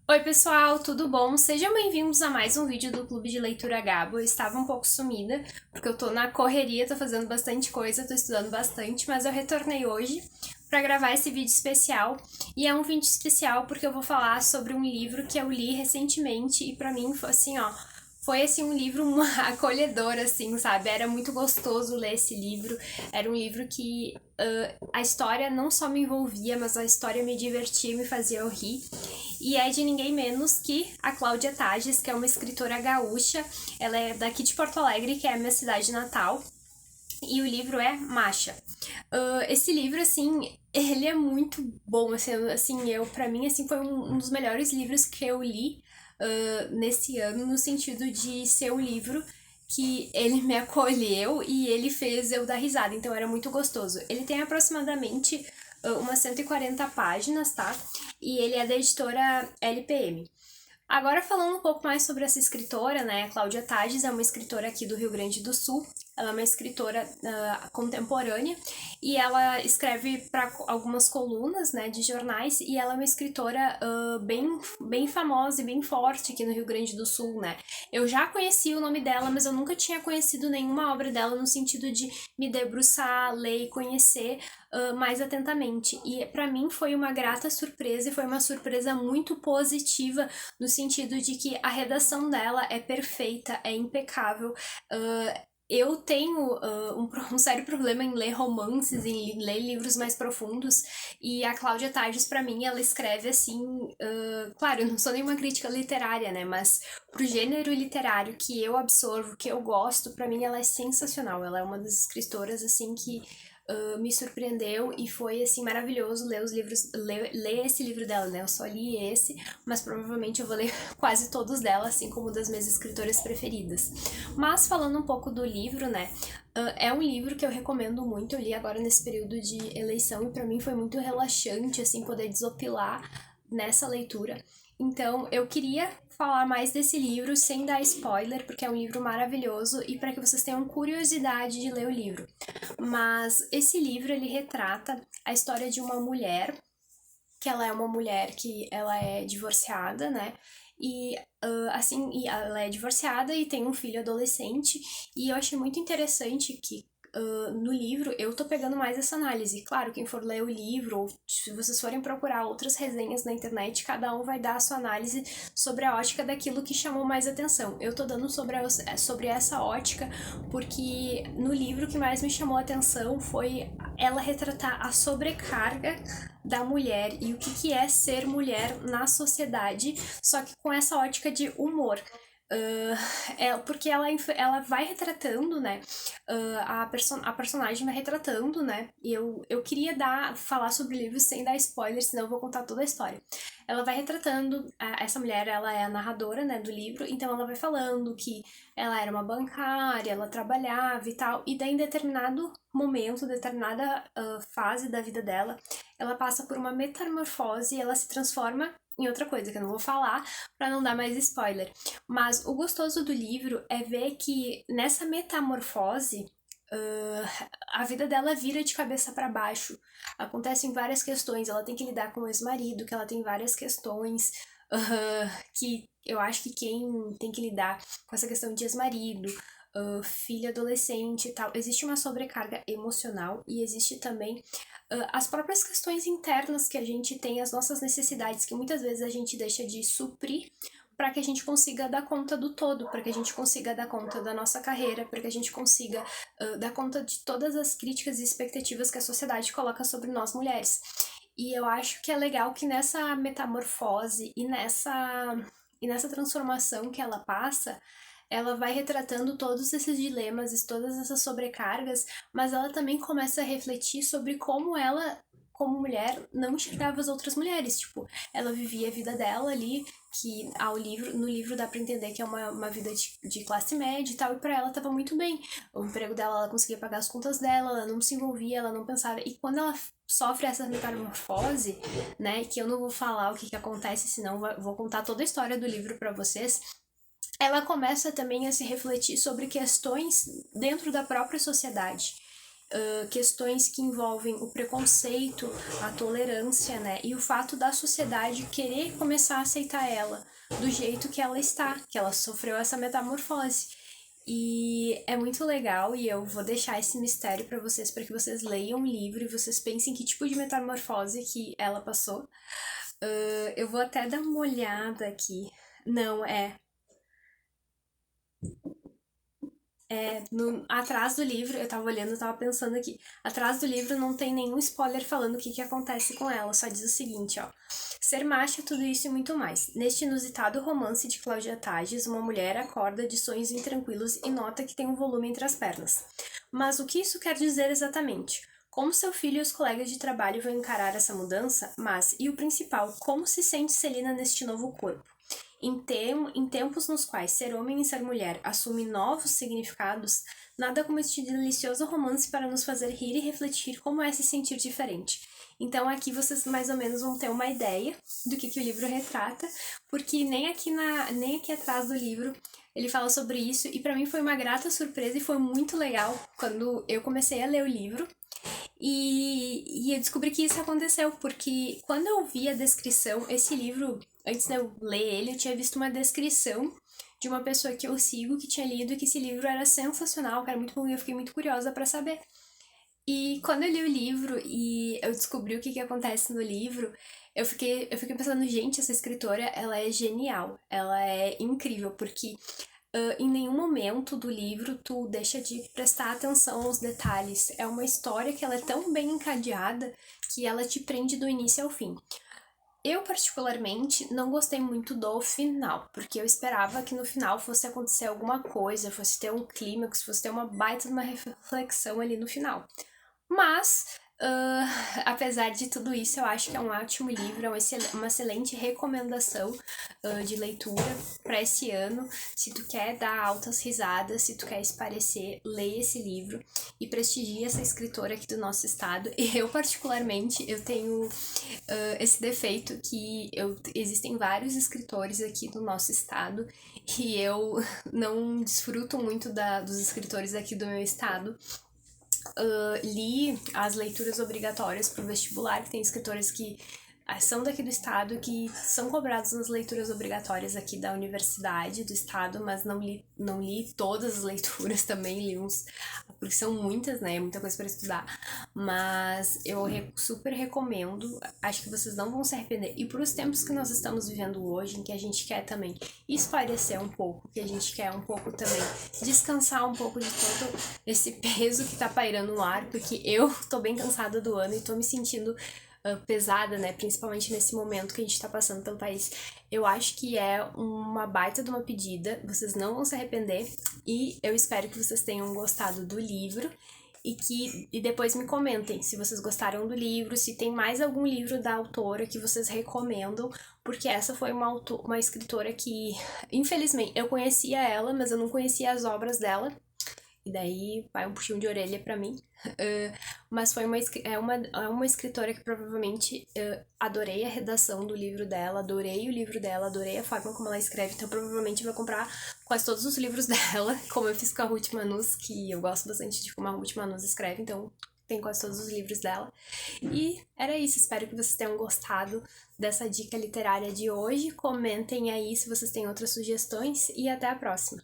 Oi pessoal, tudo bom? Sejam bem-vindos a mais um vídeo do Clube de Leitura Gabo. Eu estava um pouco sumida, porque eu tô na correria, tô fazendo bastante coisa, tô estudando bastante, mas eu retornei hoje para gravar esse vídeo especial. E é um vídeo especial porque eu vou falar sobre um livro que eu li recentemente e pra mim foi assim, ó, foi assim um livro acolhedor, assim, sabe? Era muito gostoso ler esse livro. Era um livro que a história não só me envolvia, mas a história me divertia e me fazia eu rir. E é de ninguém menos que a Cláudia Tages, que é uma escritora gaúcha. Ela é daqui de Porto Alegre, que é a minha cidade natal. E o livro é Macha. Esse livro, assim, ele é muito bom, assim eu, pra mim, assim, foi um dos melhores livros que eu li nesse ano, no sentido de ser um livro que ele me acolheu e ele fez eu dar risada, então era muito gostoso. Ele tem aproximadamente umas 140 páginas, tá? E ele é da editora LPM. Agora falando um pouco mais sobre essa escritora, né, Cláudia Tages é uma escritora aqui do Rio Grande do Sul. Ela é uma escritora contemporânea e ela escreve para algumas colunas, né, de jornais, e ela é uma escritora bem famosa e bem forte aqui no Rio Grande do Sul, né. Eu já conhecia o nome dela, mas eu nunca tinha conhecido nenhuma obra dela no sentido de me debruçar, ler e conhecer mais atentamente. E para mim foi uma grata surpresa e foi uma surpresa muito positiva no sentido de que a redação dela é perfeita, é impecável. Eu tenho um sério problema em ler romances, em ler livros mais profundos, e a Cláudia Tardes, pra mim, ela escreve assim. Claro, eu não sou nenhuma crítica literária, né? Mas pro gênero literário que eu absorvo, que eu gosto, pra mim ela é sensacional. Ela é uma das escritoras, assim, que me surpreendeu e foi assim maravilhoso ler os livros, ler esse livro dela, né? Eu só li esse, mas provavelmente eu vou ler quase todos dela, assim como das minhas escritoras preferidas. Mas falando um pouco do livro, né? É um livro que eu recomendo muito. Eu li agora nesse período de eleição e para mim foi muito relaxante, assim, poder desopilar nessa leitura. Então, eu queria falar mais desse livro sem dar spoiler, porque é um livro maravilhoso e para que vocês tenham curiosidade de ler o livro. Mas esse livro ele retrata a história de uma mulher, que ela é uma mulher que ela é divorciada, né? E assim, e ela é divorciada e tem um filho adolescente, e eu achei muito interessante que no livro eu tô pegando mais essa análise. Claro, quem for ler o livro, ou se vocês forem procurar outras resenhas na internet, cada um vai dar a sua análise sobre a ótica daquilo que chamou mais atenção. Eu tô dando sobre essa ótica porque no livro o que mais me chamou a atenção foi ela retratar a sobrecarga da mulher e o que é ser mulher na sociedade, só que com essa ótica de humor. Porque ela vai retratando, né? A personagem vai retratando, né? E eu queria falar sobre o livro sem dar spoiler, senão eu vou contar toda a história. Ela vai retratando, essa mulher, ela é a narradora, né, do livro, então ela vai falando que ela era uma bancária, ela trabalhava e tal, e daí em determinado momento, determinada fase da vida dela, ela passa por uma metamorfose e ela se transforma em outra coisa que eu não vou falar para não dar mais spoiler. Mas o gostoso do livro é ver que nessa metamorfose a vida dela vira de cabeça para baixo. Acontecem várias questões. Ela tem que lidar com o ex-marido, que ela tem várias questões que eu acho que quem tem que lidar com essa questão de ex-marido, filho adolescente e tal, existe uma sobrecarga emocional e existe também as próprias questões internas que a gente tem, as nossas necessidades que muitas vezes a gente deixa de suprir para que a gente consiga dar conta do todo, para que a gente consiga dar conta da nossa carreira, para que a gente consiga dar conta de todas as críticas e expectativas que a sociedade coloca sobre nós mulheres. E eu acho que é legal que nessa metamorfose e nessa transformação que ela passa, ela vai retratando todos esses dilemas e todas essas sobrecargas, mas ela também começa a refletir sobre como ela, como mulher, não enxergava as outras mulheres. Tipo, ela vivia a vida dela ali, que no livro dá pra entender que é uma vida de classe média e tal, e pra ela tava muito bem. O emprego dela, ela conseguia pagar as contas dela, ela não se envolvia, ela não pensava. E quando ela sofre essa metamorfose, né, que eu não vou falar o que acontece, senão vou contar toda a história do livro pra vocês, ela começa também a se refletir sobre questões dentro da própria sociedade. questões que envolvem o preconceito, a tolerância, né? E o fato da sociedade querer começar a aceitar ela do jeito que ela está, que ela sofreu essa metamorfose. E é muito legal e eu vou deixar esse mistério para que vocês leiam o livro e vocês pensem que tipo de metamorfose que ela passou. Eu vou até dar uma olhada aqui. Não, atrás do livro, eu tava olhando, eu tava pensando aqui. Atrás do livro não tem nenhum spoiler falando o que acontece com ela, só diz o seguinte, ó. Ser macha, tudo isso e muito mais. Neste inusitado romance de Cláudia Tages, uma mulher acorda de sonhos intranquilos e nota que tem um volume entre as pernas. Mas o que isso quer dizer exatamente? Como seu filho e os colegas de trabalho vão encarar essa mudança? Mas, e o principal, como se sente Celina neste novo corpo? Em tempos nos quais ser homem e ser mulher assumem novos significados, nada como este delicioso romance para nos fazer rir e refletir como é se sentir diferente. Então aqui vocês mais ou menos vão ter uma ideia do que o livro retrata, porque nem aqui atrás do livro ele fala sobre isso, e para mim foi uma grata surpresa e foi muito legal quando eu comecei a ler o livro. E eu descobri que isso aconteceu, porque quando eu vi a descrição, esse livro, antes de eu ler ele, eu tinha visto uma descrição de uma pessoa que eu sigo que tinha lido que esse livro era sensacional, que era muito bom, e eu fiquei muito curiosa para saber. E quando eu li o livro e eu descobri o que acontece no livro, eu fiquei pensando, gente, essa escritora, ela é genial, ela é incrível, porque em nenhum momento do livro tu deixa de prestar atenção aos detalhes. É uma história que ela é tão bem encadeada que ela te prende do início ao fim. Eu, particularmente, não gostei muito do final, porque eu esperava que no final fosse acontecer alguma coisa, fosse ter um clímax, fosse ter uma baita de uma reflexão ali no final. Mas, apesar de tudo isso, eu acho que é um ótimo livro, é uma excelente recomendação de leitura para esse ano. Se tu quer dar altas risadas, se tu quer esparecer, leia esse livro e prestigie essa escritora aqui do nosso estado. Eu, particularmente, eu tenho esse defeito que existem vários escritores aqui do nosso estado e eu não desfruto muito dos escritores aqui do meu estado. Li as leituras obrigatórias para o vestibular, que tem escritores que são daqui do estado, que são cobrados nas leituras obrigatórias aqui da universidade do estado, mas não li todas as leituras também, li uns, porque são muitas, né, é muita coisa para estudar, mas eu super recomendo, acho que vocês não vão se arrepender, e por os tempos que nós estamos vivendo hoje, em que a gente quer também espairecer um pouco, que a gente quer um pouco também descansar um pouco de todo esse peso que tá pairando no ar, porque eu tô bem cansada do ano e tô me sentindo pesada, né? Principalmente nesse momento que a gente tá passando pelo país. Eu acho que é uma baita de uma pedida, vocês não vão se arrepender e eu espero que vocês tenham gostado do livro e depois me comentem se vocês gostaram do livro, se tem mais algum livro da autora que vocês recomendam, porque essa foi uma escritora que, infelizmente, eu conhecia ela, mas eu não conhecia as obras dela. E daí vai um puxão de orelha pra mim. Mas é uma escritora que provavelmente adorei a redação do livro dela, adorei o livro dela, adorei a forma como ela escreve, então provavelmente vou comprar quase todos os livros dela, como eu fiz com a Ruth Manus, que eu gosto bastante de como a Ruth Manus escreve, então tem quase todos os livros dela. E era isso, espero que vocês tenham gostado dessa dica literária de hoje. Comentem aí se vocês têm outras sugestões e até a próxima!